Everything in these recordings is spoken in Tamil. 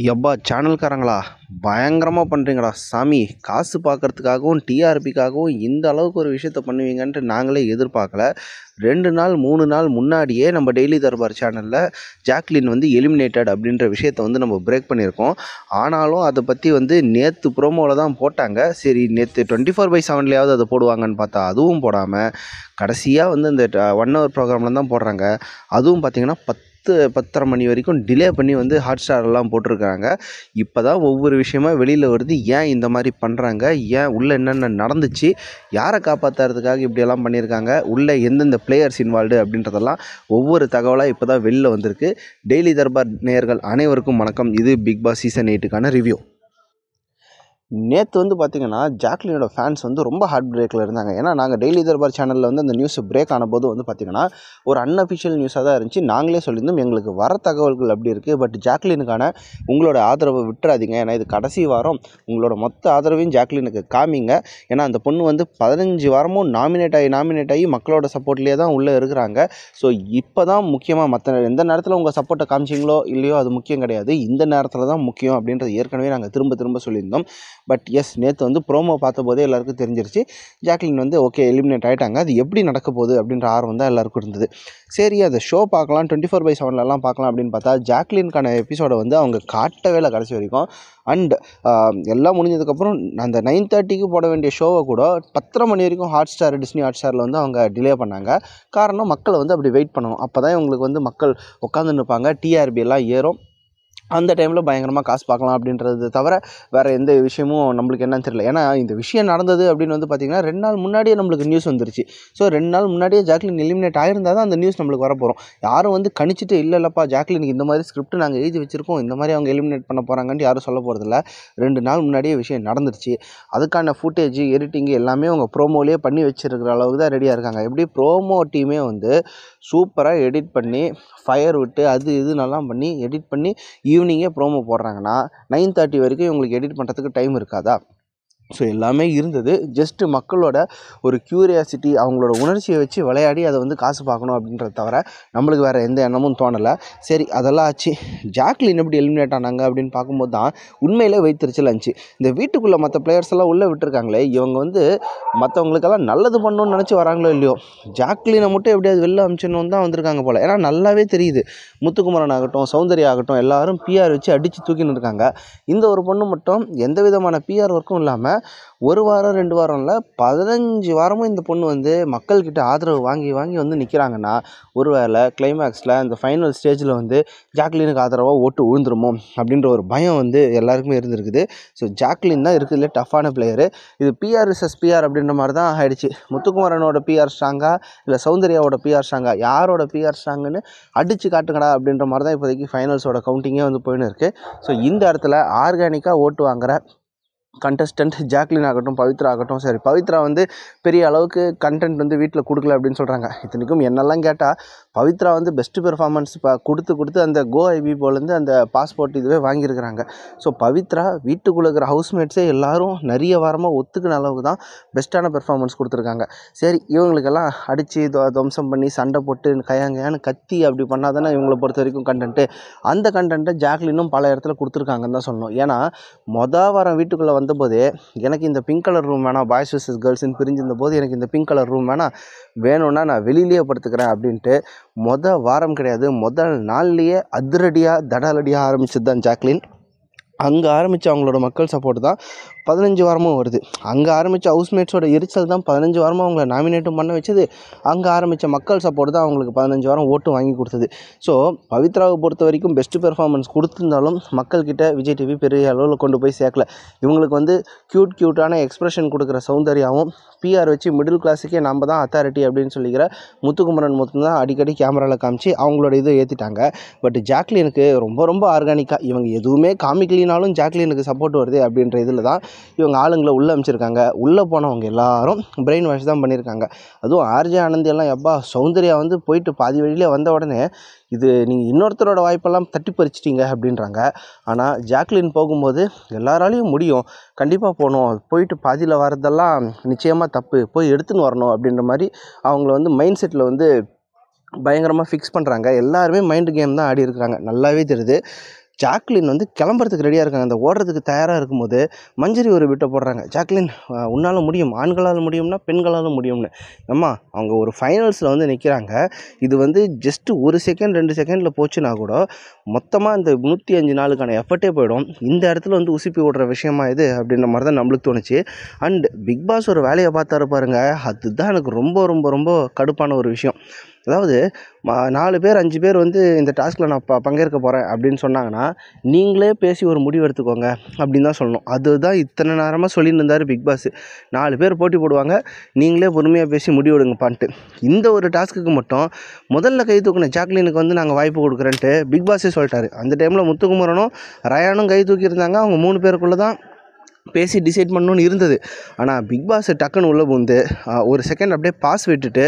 யப்பா சேனல்காரங்களா, பயங்கரமாக பண்ணுறீங்கடா சாமி. காசு பார்க்கறதுக்காகவும் டிஆர்பிக்காகவும் இந்த அளவுக்கு ஒரு விஷயத்த பண்ணுவீங்கன்ட்டு நாங்களே எதிர்பார்க்கல. 2 நாள் 3 நாள் முன்னாடியே நம்ம டெய்லி தர்பார் சேனலில் ஜாக்லின் வந்து எலிமினேட்டட் அப்படின்ற விஷயத்த வந்து நம்ம பிரேக் பண்ணியிருக்கோம். ஆனாலும் அதை பற்றி வந்து நேற்று ப்ரோமோவில் தான் போட்டாங்க. சரி, நேற்று 24/7லையாவது அதை போடுவாங்கன்னு பார்த்தா அதுவும் போடாமல் கடைசியாக வந்து இந்த 1 ஹவர் ப்ரோக்ராமில் தான் போடுறாங்க. அதுவும் பார்த்திங்கன்னா 10:30 மணி வரைக்கும் டிலே பண்ணி வந்து ஹாட்ஸ்டார்லாம் போட்டிருக்காங்க. இப்போ தான் ஒவ்வொரு விஷயமா வெளியில் வருது. ஏன் இந்த மாதிரி பண்ணுறாங்க, ஏன் உள்ளே என்னென்ன நடந்துச்சு, யாரை காப்பாற்றுறதுக்காக இப்படியெல்லாம் பண்ணியிருக்காங்க, உள்ளே எந்தெந்த பிளேயர்ஸ் இன்வால்வ்டு அப்படின்றதெல்லாம் ஒவ்வொரு தகவலாக இப்போ தான் வெளியில் வந்திருக்கு. டெய்லி தர்பார் நேயர்கள் அனைவருக்கும் வணக்கம். இது பிக் பாஸ் சீசன் 8க்கான ரிவ்யூ. நேற்று வந்து பார்த்திங்கன்னா ஜாக்லினோட ஃபேன்ஸ் வந்து ரொம்ப ஹார்ட் பிரேக்கில் இருந்தாங்க. ஏன்னா நாங்கள் டெய்லி தர்பார் சேனலில் வந்து அந்த நியூஸ் பிரேக் ஆனபோது வந்து பார்த்திங்கன்னா ஒரு அன்அஃபிஷியல் நியூஸாக தான் இருந்துச்சு. நாங்களே சொல்லியிருந்தோம் எங்களுக்கு வர தகவல்கள் அப்படி இருக்குது, பட் ஜாக்லினுக்கான உங்களோட ஆதரவை விட்டுறாதீங்க. ஏன்னா இது கடைசி வாரம், உங்களோட மொத்த ஆதரவையும் ஜாக்லினுக்கு காமிங்க. ஏன்னா அந்த பொண்ணு வந்து 15 வாரமும் நாமினேட் ஆகி மக்களோட சப்போர்ட்லேயே தான் உள்ளே இருக்கிறாங்க. ஸோ இப்போ தான் முக்கியமாக, மற்ற எந்த நேரத்தில் உங்கள் சப்போர்ட்டை காமிச்சிங்களோ இல்லையோ அது முக்கியம் கிடையாது, இந்த நேரத்தில் தான் முக்கியம் அப்படின்றது ஏற்கனவே நாங்கள் திரும்ப சொல்லியிருந்தோம். பட் எஸ், நேற்று வந்து ப்ரோமோ பார்த்தபோதே எல்லாருக்கும் தெரிஞ்சிருச்சு ஜாக்லின் வந்து ஓகே எலிமினேட் ஆகிட்டாங்க. அது எப்படி நடக்க போகுது அப்படின்ற ஆர்வம் தான் எல்லாருக்கும் இருந்தது. சரி, அந்த ஷோ பார்க்கலாம், 24/7லலாம் பார்க்கலாம் அப்படின்னு பார்த்தா ஜாக்லினுக்கான எபிசோடை வந்து அவங்க காட்டவே இல்லை கடைசி வரைக்கும். அண்ட் எல்லாம் முடிஞ்சதுக்கப்புறம் அந்த 9:30க்கு போட வேண்டிய ஷோவை கூட 10:30 மணி வரைக்கும் டிஸ்னி ஹாட்ஸ்டாரில் வந்து அவங்க டிலே பண்ணாங்க. காரணம், மக்களை வந்து அப்படி வெயிட் பண்ணணும். அப்போ தான் இவங்களுக்கு வந்து மக்கள் உட்காந்து நிற்பாங்க, டிஆர்பி எல்லாம் ஏறும், அந்த டைமில் பயங்கரமாக காசு பார்க்கலாம் அப்படின்றது தவிர வேறு எந்த விஷயமும் நம்மளுக்கு என்னன்னு தெரியல. ஏன்னா இந்த விஷயம் நடந்தது அப்படின்னு வந்து பார்த்திங்கன்னா 2 நாள் முன்னாடியே நம்மளுக்கு நியூஸ் வந்துருச்சு. ஸோ 2 நாள் முன்னாடியே ஜாக்லின் எலிமினேட் ஆகிருந்தால் தான் அந்த நியூஸ் நம்மளுக்கு வரப்போகிறோம். யாரும் வந்து கணிச்சிட்டு இல்லைப்பா ஜாக்லினுக்கு இந்த மாதிரி ஸ்கிரிப்ட் நாங்கள் எழுதி வச்சுருக்கோம், இந்த மாதிரி அவங்க எலிமினேட் பண்ண போகிறாங்கன்ட்டு யாரும் சொல்ல போகிறதில்ல. 2 நாள் முன்னாடியே விஷயம் நடந்துருச்சு. அதுக்கான ஃபுட்டேஜ் எடிட்டிங்கு எல்லாமே அவங்க ப்ரோமோலேயே பண்ணி வச்சுருக்கிற அளவுக்கு தான் ரெடியாக இருக்காங்க. எப்படி ப்ரோமோ டீமே வந்து சூப்பராக எடிட் பண்ணி ஃபயர் விட்டு அது இதுன்னெல்லாம் பண்ணி எடிட் பண்ணி ஈவினிங்கே ப்ரோமோ போடுறாங்கன்னா 9:30 வரைக்கும் இவங்களுக்கு எடிட் பண்ணுறதுக்கு டைம் இருக்காதா? ஸோ எல்லாமே இருந்தது. ஜஸ்ட்டு மக்களோட ஒரு க்யூரியாசிட்டி, அவங்களோட உணர்ச்சியை வச்சு விளையாடி அதை வந்து காசு பார்க்கணும் அப்படின்றத தவிர நம்மளுக்கு வேறு எந்த எண்ணமும் தோணலை. சரி, அதெல்லாம் ஆச்சு. ஜாக்லின் எப்படி எலிமினேட் ஆனாங்க அப்படின்னு பார்க்கும்போது தான் உண்மையிலே வைத்திருச்சல் இருந்துச்சு. இந்த வீட்டுக்குள்ளே மற்ற பிளேயர்ஸ் எல்லாம் உள்ளே விட்டுருக்காங்களே, இவங்க வந்து மற்றவங்களுக்கெல்லாம் நல்லது பண்ணணும்னு நினச்சி வராங்களோ இல்லையோ, ஜாக்லினை மட்டும் எப்படியாவது வெளில அமிச்சிடணும்னு தான் வந்திருக்காங்க போல். ஏன்னா நல்லாவே தெரியுது, முத்துக்குமரன் ஆகட்டும் சௌந்தர்யா ஆகட்டும் எல்லாரும் பிஆர் வச்சு அடித்து தூக்கின்னு இருக்காங்க. இந்த ஒரு பொண்ணு மட்டும் எந்த விதமான பிஆர் ஒர்க்கும் இல்லாமல் 1 வாரம் 2 வாரம் இல்லை 15 வாரமும் இந்த பொண்ணு வந்து மக்கள்கிட்ட ஆதரவு வாங்கி வந்து நிற்கிறாங்கன்னா, ஒருவேளை கிளைமேக்ஸில் இந்த ஃபைனல் ஸ்டேஜில் வந்து ஜாக்லினுக்கு ஆதரவாக ஓட்டு விழுந்துருமோ அப்படின்ற ஒரு பயம் வந்து எல்லாருக்குமே இருந்திருக்குது. ஸோ ஜாக்லின் தான் இருக்குதுல டஃப்பான பிளேயரு. இது பிஆர் விசஸ் பிஆர் அப்படின்ற மாதிரி தான் ஆகிடுச்சு. முத்துக்குமரனோட பிஆர் ஸ்ட்ராங்கா இல்லை சௌந்தர்யாவோட பிஆர் ஸ்ட்ராங்கா, யாரோட பிஆர் ஸ்ட்ராங்குன்னு அடித்து காட்டுங்கடா அப்படின்ற மாதிரி தான் இப்போதைக்கு ஃபைனல்ஸோட கவுண்டிங்கே வந்து போயின்னு இருக்குது. ஸோ இந்த இடத்துல ஆர்கானிக்காக ஓட்டு வாங்குற கண்டஸ்டன்ட் ஜாக்லின் ஆகட்டும் பவித்ரா ஆகட்டும், சரி பவித்ரா வந்து பெரிய அளவுக்கு கண்டென்ட் வந்து வீட்டில் கொடுக்கல அப்படின்னு சொல்கிறாங்க. இத்தனைக்கும் என்னெல்லாம் கேட்டால் பவித்ரா வந்து பெஸ்ட்டு பெர்ஃபார்மன்ஸ் கொடுத்து அந்த கோ ஐபி போலேருந்து அந்த பாஸ்போர்ட் இதுவே வாங்கியிருக்கிறாங்க. ஸோ பவித்ரா வீட்டுக்குள்ளே இருக்கிற ஹவுஸ்மேட்ஸே எல்லோரும் நிறைய வாரமாக ஒத்துக்கின அளவுக்கு தான் பெஸ்ட்டான பெர்ஃபார்மன்ஸ் கொடுத்துருக்காங்க. சரி, இவங்களுக்கெல்லாம் அடித்து துவம்சம் பண்ணி சண்டை போட்டு கையாங்கையான்னு கத்தி அப்படி பண்ணால் தானே இவங்களை பொறுத்த வரைக்கும் கண்டென்ட்டு. அந்த கண்டென்ட்டை ஜாக்லினும் பல இடத்துல கொடுத்துருக்காங்கன்னு தான் சொல்லணும். ஏன்னா வாரம் வீட்டுக்குள்ளே வந்தபோதே எனக்கு இந்த பிங்க் கலர் ரூம் வேணாம், பாய்ஸ் வர்சஸ் கேர்ள்ஸ்ன்னு பிரிஞ்சிருந்த போது எனக்கு இந்த பிங்க் கலர் ரூம் வேணும்னா நான் வெளியிலேயே படுத்துக்கிறேன் அப்படின்ட்டு வாரம் கிடையாது, முதல் நாள்லேயே அதிரடியாக தடாலடியாக ஆரம்பிச்சது தான் ஜாக்லின். அங்கே ஆரம்பித்த அவங்களோட மக்கள் சப்போர்ட் தான் 15 வாரமும் வருது. அங்கே ஆரம்பித்த ஹவுஸ்மேட்ஸோட எரிச்சல் தான் 15 வாரமாக அவங்கள நாமினேட்டும் பண்ண வச்சது. அங்கே ஆரம்பித்த மக்கள் சப்போர்ட் தான் அவங்களுக்கு 15 வாரம் ஓட்டும் வாங்கி கொடுத்தது. ஸோ பவித்ராவை பொறுத்த வரைக்கும் பெஸ்ட்டு பெர்ஃபார்மன்ஸ் கொடுத்துருந்தாலும் மக்கள்கிட்ட விஜய் டிவி பெரிய அளவில் கொண்டு போய் சேர்க்கல. இவங்களுக்கு வந்து க்யூட்டான எக்ஸ்ப்ரெஷன் கொடுக்குற சௌந்தர்யாவும் பிஆர் வச்சு மிடில் கிளாஸுக்கே நம்ம தான் அத்தாரிட்டி அப்படின்னு சொல்லிக்கிற முத்துக்குமரன் மட்டும்தான் அடிக்கடி கேமராவில் காமிச்சு அவங்களோட இதை ஏற்றிட்டாங்க. பட் ஜாக்லினுக்கு ரொம்ப ஆர்கானிக்காக இவங்க எதுவுமே காமிக்கலினாலும் ஜாக்லினுக்கு சப்போர்ட் வருது அப்படின்ற இதில் தான் இவங்க ஆளுங்களை உள்ளே அமைச்சிருக்காங்க. உள்ளே போனவங்க எல்லாரும் பிரெயின் வாஷ் தான் பண்ணியிருக்காங்க. அதுவும் ஆர்ஜே ஆனந்தி எல்லாம் எப்பா சௌந்தர்யா வந்து போயிட்டு பாதி வழியிலே வந்த உடனே இது நீங்கள் இன்னொருத்தரோட வாய்ப்பெல்லாம் தட்டி பறிச்சிட்டிங்க அப்படின்றாங்க. ஆனால் ஜாக்லின் போகும்போது எல்லாராலையும் முடியும், கண்டிப்பாக போகணும், போயிட்டு பாதியில் வரதெல்லாம் நிச்சயமாக தப்பு, போய் எடுத்துன்னு வரணும் அப்படின்ற மாதிரி அவங்கள வந்து மைண்ட் செட்டில் வந்து பயங்கரமாக ஃபிக்ஸ் பண்ணுறாங்க. எல்லாருமே மைண்டு கேம் தான் ஆடி இருக்கிறாங்க, நல்லாவே தெரியுது. ஜாக்லின் வந்து கிளம்புறதுக்கு ரெடியாக இருக்காங்க. அந்த ஓடுறதுக்கு தயாராக இருக்கும்போது மஞ்சரி ஒரு விட்ட போடுறாங்க. ஜாக்லின் உன்னால் முடியும், ஆண்களால் முடியும்னா பெண்களால் முடியும்னு. அம்மா அவங்க ஒரு ஃபைனல்ஸில் வந்து நிற்கிறாங்க. இது வந்து ஜஸ்ட்டு 1 செகண்ட் 2 செகண்டில் போச்சுன்னா கூட மொத்தமாக இந்த 105 நாளுக்கான எஃபர்ட்டே போயிடும். இந்த இடத்துல வந்து உசுப்பி விடுற விஷயமா இது அப்படின்ற மாதிரி தான் நம்மளுக்கு தோணுச்சு. அண்ட் பிக் பாஸ் ஒரு வேலையை பார்த்தாரு பாருங்க, அதுதான் எனக்கு ரொம்ப ரொம்ப ரொம்ப கடுப்பான ஒரு விஷயம். அதாவது 4 பேர் 5 பேர் வந்து இந்த டாஸ்கில் நான் பங்கேற்க போகிறேன் அப்படின்னு சொன்னாங்கன்னா, நீங்களே பேசி ஒரு முடிவு எடுத்துக்கோங்க அப்படின்னு தான் சொல்லணும். அதுதான் இத்தனை நேரமாக சொல்லிட்டு இருந்தார் பிக் பாஸ். 4 பேர் போட்டி போடுவாங்க, நீங்களே பொறுமையாக பேசி முடிவு எடுங்கப்பான்ட்டு. இந்த ஒரு டாஸ்க்குக்கு மட்டும் முதல்ல கை தூக்கின ஜாக்லினுக்கு வந்து நாங்கள் வாய்ப்பு கொடுக்குறேன்ட்டு பிக் பாஸே சொல்லிட்டாரு. அந்த டைமில் முத்துக்குமரனும் ரயானும் கை தூக்கியிருந்தாங்க. அவங்க 3 பேருக்குள்ளே தான் பேசி டிசைட் பண்ணணுன்னு இருந்தது. ஆனால் பிக் பாஸ் டக்குன்னு உள்ளே புகுந்து ஒரு செகண்ட் அப்படியே பாஸ் விட்டுட்டு,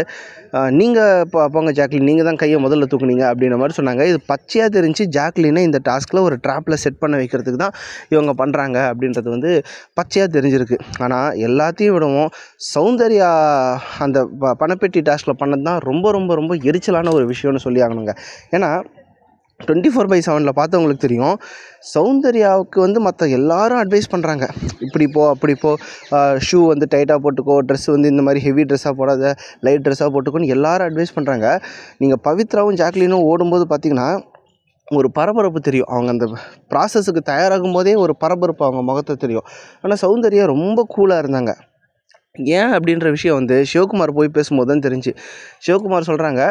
நீங்கள் போங்க ஜாக்லின், நீங்கள் தான் கையை முதல்ல தூக்குனீங்க அப்படின்ற மாதிரி சொன்னாங்க. இது பச்சையாக தெரிஞ்சு ஜாக்லினை இந்த டாஸ்கில் ஒரு ட்ராப்பில் செட் பண்ண வைக்கிறதுக்கு தான் இவங்க பண்ணுறாங்க அப்படின்றது வந்து பச்சையாக தெரிஞ்சிருக்கு. ஆனால் எல்லாத்தையும் விடவும் சௌந்தர்யா அந்த பணப்பெட்டி டாஸ்கில் பண்ணது தான் ரொம்ப ரொம்ப ரொம்ப எரிச்சலான ஒரு விஷயம்னு சொல்லி ஆகணுங்க. ஏன்னா 24/7 பார்த்தவங்களுக்கு தெரியும், சௌந்தர்யாவுக்கு வந்து மற்ற எல்லாரும் அட்வைஸ் பண்ணுறாங்க. இப்படி போ, அப்படி போ, ஷூ வந்து டைட்டாக போட்டுக்கோ, ட்ரெஸ் வந்து இந்த மாதிரி ஹெவி ட்ரெஸ்ஸாக போடாத, லைட் ட்ரெஸ்ஸாக போட்டுக்கோன்னு எல்லாரும் அட்வைஸ் பண்ணுறாங்க. நீங்கள் பவித்ராவும் ஜாக்லினும் ஓடும்போது பார்த்தீங்கன்னா ஒரு பரபரப்பு தெரியும். அவங்க அந்த ப்ராசஸுக்கு தயாராகும் போதே ஒரு பரபரப்பு அவங்க முகத்தை தெரியும். ஆனால் சௌந்தர்யா ரொம்ப கூலாக இருந்தாங்க. ஏன் அப்படின்ற விஷயம் வந்து சிவகுமார் போய் பேசும்போது தான் தெரிஞ்சு. சிவகுமார் சொல்கிறாங்க,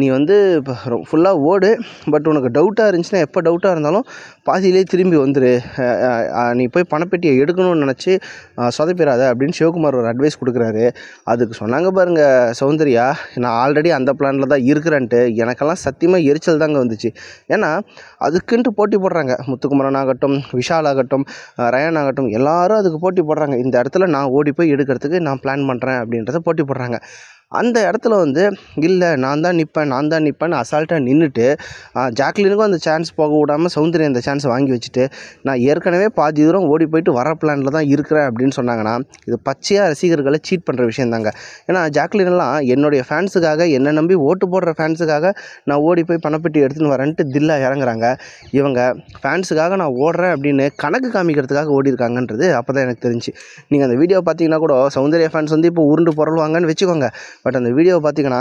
நீ வந்து இப்போ ஃபுல்லாக ஓடு, பட் உனக்கு டவுட்டாக இருந்துச்சுன்னா எப்போ டவுட்டாக இருந்தாலும் பாதியிலே திரும்பி வந்துரு, நீ போய் பணப்பெட்டியை எடுக்கணும்னு நினச்சி சொதப்பிடாத அப்படின்னு சிவகுமார் ஒரு அட்வைஸ் கொடுக்குறாரு. அதுக்கு சொன்னாங்க பாருங்கள் சௌந்தர்யா, நான் ஆல்ரெடி அந்த பிளானில் தான் இருக்கிறேன்ட்டு. எனக்கெல்லாம் சத்தியமாக எரிச்சல் தாங்க வந்துச்சு. ஏன்னா அதுக்குன்ட்டு போட்டி போடுறாங்க. முத்துக்குமரன் ஆகட்டும், விஷால் ஆகட்டும், ரயான் ஆகட்டும், எல்லாரும் அதுக்கு போட்டி போடுறாங்க. இந்த இடத்துல நான் ஓடி போய் எடுக்கிறதுக்கு நான் பிளான் பண்ணுறேன் அப்படின்றத போட்டி போடுறாங்க. அந்த இடத்துல வந்து இல்லை நான் தான் நிற்பேன்னு அசால்ட்டாக நின்றுட்டு ஜாக்லினுக்கும் அந்த சான்ஸ் போக விடாமல் சௌந்தர்யா அந்த சான்ஸை வாங்கி வச்சுட்டு, நான் ஏற்கனவே பாதி தூரம் ஓடி போயிட்டு வர பிளானில் தான் இருக்கிறேன் அப்படின்னு சொன்னாங்கன்னா, இது பச்சையாக ரசிகர்களை சீட் பண்ணுற விஷயம் தாங்க. ஏன்னா ஜாக்லினெல்லாம் என்னுடைய ஃபேன்ஸுக்காக, என்னை நம்பி ஓட்டு போடுற ஃபேன்ஸுக்காக நான் ஓடி போய் பணப்பெட்டி எடுத்துன்னு வரேன்ட்டு தில்லா இறங்குறாங்க. இவங்க ஃபேன்ஸுக்காக நான் ஓடுறேன் அப்படின்னு கணக்கு காமிக்கிறதுக்காக ஓடி இருக்காங்கன்றது அப்போ தான் எனக்கு தெரிஞ்சு. நீங்கள் அந்த வீடியோ பார்த்தீங்கன்னா கூட சௌந்தர்யா ஃபேன்ஸ் வந்து இப்போ உருண்டு புரளுவாங்கன்னு வச்சுக்கோங்க. பட் அந்த வீடியோவை பார்த்தீங்கன்னா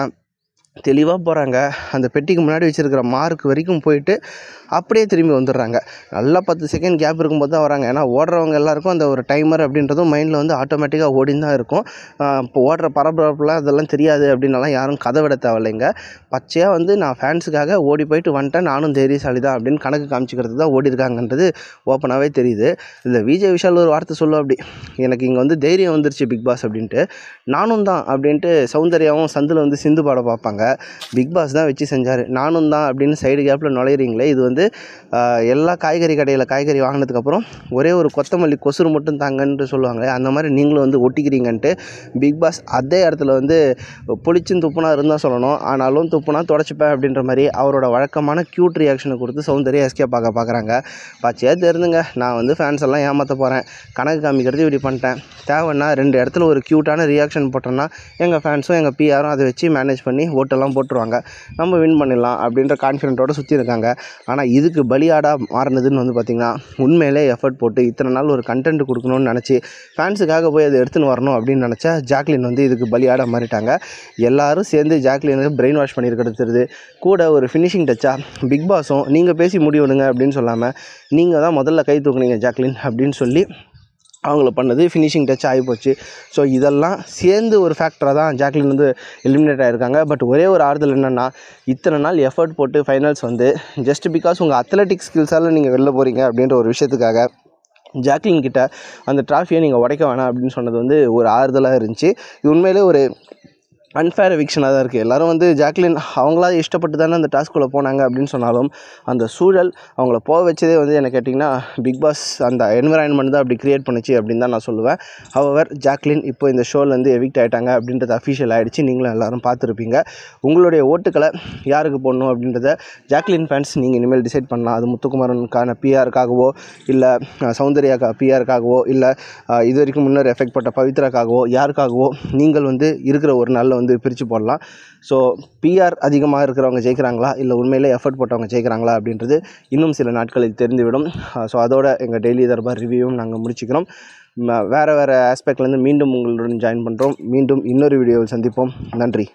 தெளிவாக போகிறாங்க. அந்த பெட்டிக்கு முன்னாடி வச்சுருக்கிற மார்க் வரைக்கும் போயிட்டு அப்படியே திரும்பி வந்துடுறாங்க. நல்லா 10 செகண்ட் கேப் இருக்கும்போது தான் வராங்க. ஏன்னா ஓடுறவங்க எல்லாருக்கும் அந்த ஒரு டைமர் அப்படின்றதும் மைண்டில் வந்து ஆட்டோமேட்டிக்காக ஓடின்னு தான் இருக்கும். இப்போ ஓடுற பரபரப்புலாம் அதெல்லாம் தெரியாது அப்படின்னலாம் யாரும் கதை விட தேவையில்லைங்க. பச்சையாக வந்து நான் ஃபேன்ஸுக்காக ஓடி போயிட்டு வந்துட்டேன், நானும் தைரியசாலி தான் அப்படின்னு கணக்கு காமிச்சிக்கிறது தான் ஓடி இருக்காங்கன்றது ஓப்பனாகவே தெரியுது. இந்த விஜய் விஷால் ஒரு வார்த்தை சொல்லுவோம், அப்படி எனக்கு இங்கே வந்து தைரியம் வந்துருச்சு பிக் பாஸ் அப்படின்ட்டு. நானும் தான் அப்படின்ட்டு சௌந்தர்யாவும் சந்தில் வந்து சிந்து பாட பார்ப்பாங்க. பிக் பாஸ் தான் வச்சு செஞ்சார். நானும் தான் அப்படின்னு சைடு கேப்பில் நுழையிறீங்களே, இது வந்து எல்லா காய்கறி கடையில் காய்கறி வாங்கினதுக்கப்புறம் ஒரே ஒரு கொத்தமல்லி கொசுறு மட்டும் தாங்கன்ட்டு சொல்லுவாங்களே, அந்த மாதிரி நீங்களும் வந்து ஒட்டிக்கிறீங்கன்ட்டு பிக் பாஸ் அதே இடத்துல வந்து பொழிச்சும் துப்புனா இருந்தால் சொல்லணும், ஆனாலும் துப்புனா தொடச்சிப்பேன் அப்படின்ற மாதிரி அவரோட வழக்கமான க்யூட் ரியாக்ஷனை கொடுத்து சௌந்தர்யா எஸ்கே பார்க்குறாங்க. பச்சையாக தெரிஞ்சுங்க, நான் வந்து ஃபேன்ஸ் எல்லாம் ஏமாற்ற போகிறேன், கணக்கு காமிக்கிறது இப்படி பண்ணிட்டேன், தேவைன்னா 2 இடத்துல ஒரு க்யூட்டான ரியாக்ஷன் போட்டோன்னா எங்கள் ஃபேன்ஸும் எங்கள் பிஆரும் அதை வச்சு மேனேஜ் பண்ணி ஓட்டெல்லாம் போட்டுருவாங்க, நம்ம வின் பண்ணிடலாம் அப்படின்ற கான்ஃபிடென்ட்டோடு சுற்றி இருக்காங்க. ஆனால் இதுக்கு பலியாடாக மாறினதுன்னு வந்து பார்த்திங்கன்னா, உண்மையிலே எஃபர்ட் போட்டு இத்தனை நாள் ஒரு கண்டென்ட் கொடுக்கணும்னு நினச்சி ஃபேன்ஸுக்காக போய் அதை எடுத்துன்னு வரணும் அப்படின்னு நினச்சா ஜாக்லின் வந்து இதுக்கு பலியாடாக மாறிட்டாங்க. எல்லோரும் சேர்ந்து ஜாக்லினுக்கு பிரெயின் வாஷ் பண்ணியிருக்கிறது தெரியுது. கூட ஒரு ஃபினிஷிங் டச்சாக பிக் பாஸும் நீங்கள் பேசி முடிவுடுங்க அப்படின்னு சொல்லாமல், நீங்கள் தான் முதல்ல கை தூக்குனீங்க ஜாக்லின் அப்படின்னு சொல்லி அவங்கள பண்ணது ஃபினிஷிங் டச் ஆகிப்போச்சு. ஸோ இதெல்லாம் சேர்ந்து ஒரு ஃபேக்டராக தான் ஜாக்லின் வந்து எலிமினேட் ஆகிருக்காங்க. பட் ஒரே ஒரு ஆறுதல் என்னென்னா, இத்தனை நாள் எஃபர்ட் போட்டு ஃபைனல்ஸ் வந்து ஜஸ்ட் பிகாஸ் உங்கள் அத்லெட்டிக் ஸ்கில்ஸால் நீங்கள் வெளில போகிறீங்க அப்படின்ற ஒரு விஷயத்துக்காக ஜாக்லின் கிட்ட அந்த ட்ராஃபியை நீங்கள் உடைக்க வேணாம் அப்படின்னு சொன்னது வந்து ஒரு ஆறுதலாக இருந்துச்சு. இது உண்மையிலே ஒரு அன்ஃபேர் எவிக்ஷனாக தான் இருக்குது. எல்லோரும் வந்து ஜாக்லின் அவங்களா இஷ்டப்பட்டு தானே அந்த டாஸ்க்குள்ளே போனாங்க அப்படின்னு சொன்னாலும், அந்த சூழல் அவங்கள போக வச்சதே வந்து என்ன கேட்டிங்கன்னா பிக் பாஸ் அந்த என்விரான்மெண்ட் தான் அப்படி க்ரியேட் பண்ணிச்சு அப்படின்னு தான் நான் சொல்லுவேன். ஹவவர் ஜாக்லின் இப்போ இந்த ஷோலேருந்து எவிக்ட் ஆகிட்டாங்க அப்படின்றது அஃபிஷியல் ஆகிடுச்சு. நீங்களும் எல்லோரும் பார்த்துருப்பீங்க. உங்களுடைய ஓட்டுக்களை யாருக்கு போடணும் அப்படின்றத ஜாக்லின் ஃபேன்ஸ் நீங்கள் இனிமேல் டிசைட் பண்ணலாம். அது முத்துக்குமரனுக்கான பிஆருக்காகவோ, இல்லை சௌந்தர்யா பிஆருக்காகவோ, இல்லை இது வரைக்கும் முன்னர் எஃபெக்ட் பட்ட பவித்ராக்காகவோ, யாருக்காகவோ நீங்கள் வந்து இருக்கிற ஒரு நாளில் வந்து வந்து பிரித்து போடலாம். ஸோ பிஆர் அதிகமாக இருக்கிறவங்க ஜெயிக்கிறாங்களா, இல்லை உண்மையிலே எஃபர்ட் போட்டவங்க ஜெயிக்கிறாங்களா அப்படின்றது இன்னும் சில நாட்களில் தெரிந்துவிடும். ஸோ அதோட எங்கள் டெய்லி தர்பார் ரிவ்யூவும் நாங்கள் முடிச்சுக்கிறோம். வேறு ஆஸ்பெக்ட்லேருந்து மீண்டும் உங்களுடன் ஜாயின் பண்ணுறோம். மீண்டும் இன்னொரு வீடியோவில் சந்திப்போம். நன்றி.